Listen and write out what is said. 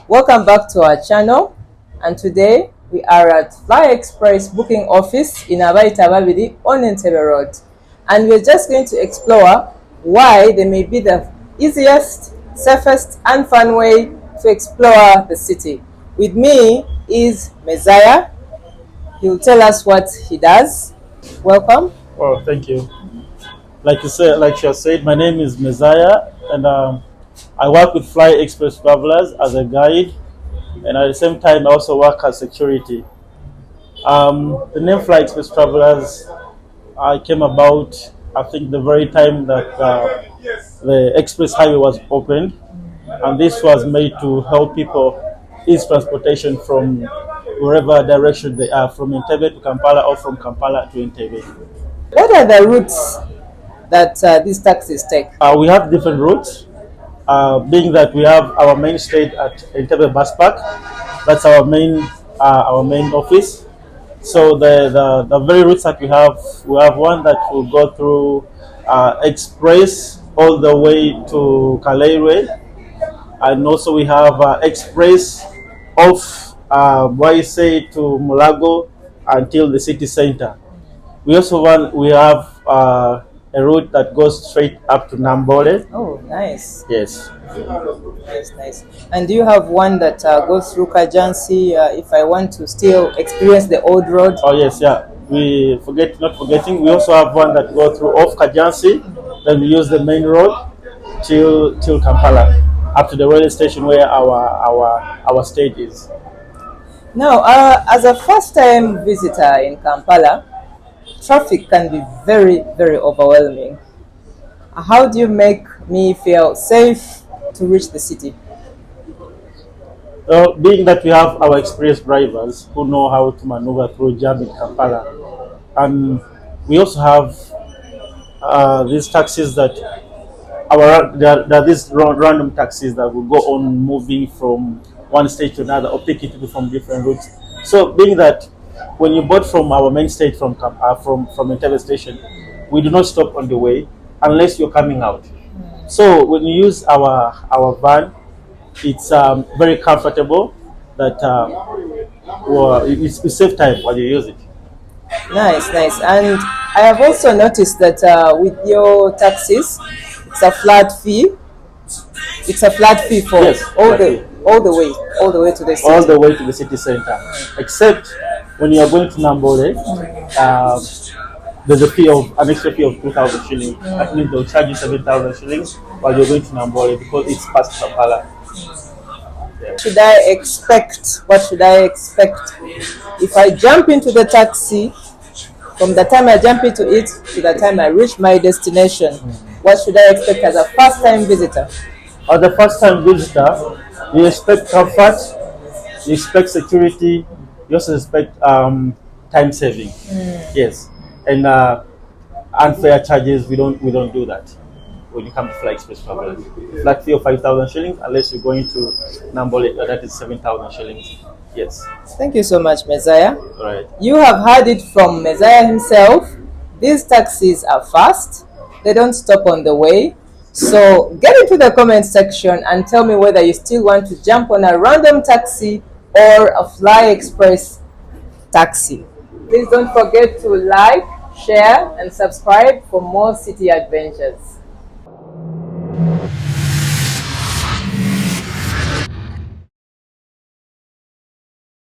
Welcome back to our channel, and today we are at Fly Express booking office in Abaita Babidi on Entebbe Road, and we're just going to explore why they may be the easiest, safest and fun way to explore the city. With me is Messiah. He will tell us what he does. Welcome. Oh, thank you. Like you said, my name is Messiah, and I work with Fly Express Travelers as a guide, and at the same time, I also work as security. The name Fly Express Travelers came about, I think, the very time that the Express Highway was opened, and this was made to help people ease transportation from wherever direction they are, from Entebbe to Kampala or from Kampala to Entebbe. What are the routes that these taxis take? We have different routes, being that we have our main state at Entebbe Bus Park. That's our main office. So the very routes that we have one that will go through Express all the way to Kaleirwe, and also we have Express off Waise to Mulago until the city center. We have a route that goes straight up to Namboole. Oh, nice. Yes. Nice. And do you have one that goes through Kajansi if I want to still experience the old road? Oh yes, yeah. We not forgetting. We also have one that goes through off Kajansi. Then we use the main road till Kampala, up to the railway station where our state is. Now, as a first-time visitor in Kampala, traffic can be very, very overwhelming. How do you make me feel safe to reach the city? Being that we have our experienced drivers who know how to maneuver through jam in Kampala, and we also have these taxis that there are these random taxis that will go on moving from one state to another or picking people from different routes. So, being that when you board from our main state from Entebbe station, we do not stop on the way unless you're coming out. So when you use our van, it's very comfortable. That it's save time while you use it. Nice. And I have also noticed that with your taxis, it's a flat fee. It's a flat fee for all the way to the city. All the way to the city center, except when you are going to Namboole, there's an extra fee of 2,000 shillings. That means they'll charge you 7,000 shillings while you're going to Namboole because it's past Kampala. Yeah. What should I expect if I jump into the taxi? From the time I jump into it to the time I reach my destination, what should I expect as a first-time visitor? As a first-time visitor, you expect comfort, you expect security, you also expect time saving. Yes, and unfair charges. We don't do that when you come to Fly Express Travelers. Flat fee of 5,000 shillings unless you're going to Namboole, that is 7,000 shillings. Yes. Thank you so much, Messiah. All right. You have heard it from Messiah himself. These taxis are fast. They don't stop on the way. So get into the comment section and tell me whether you still want to jump on a random taxi or a Fly Express taxi. Please don't forget to like, share and subscribe for more city adventures.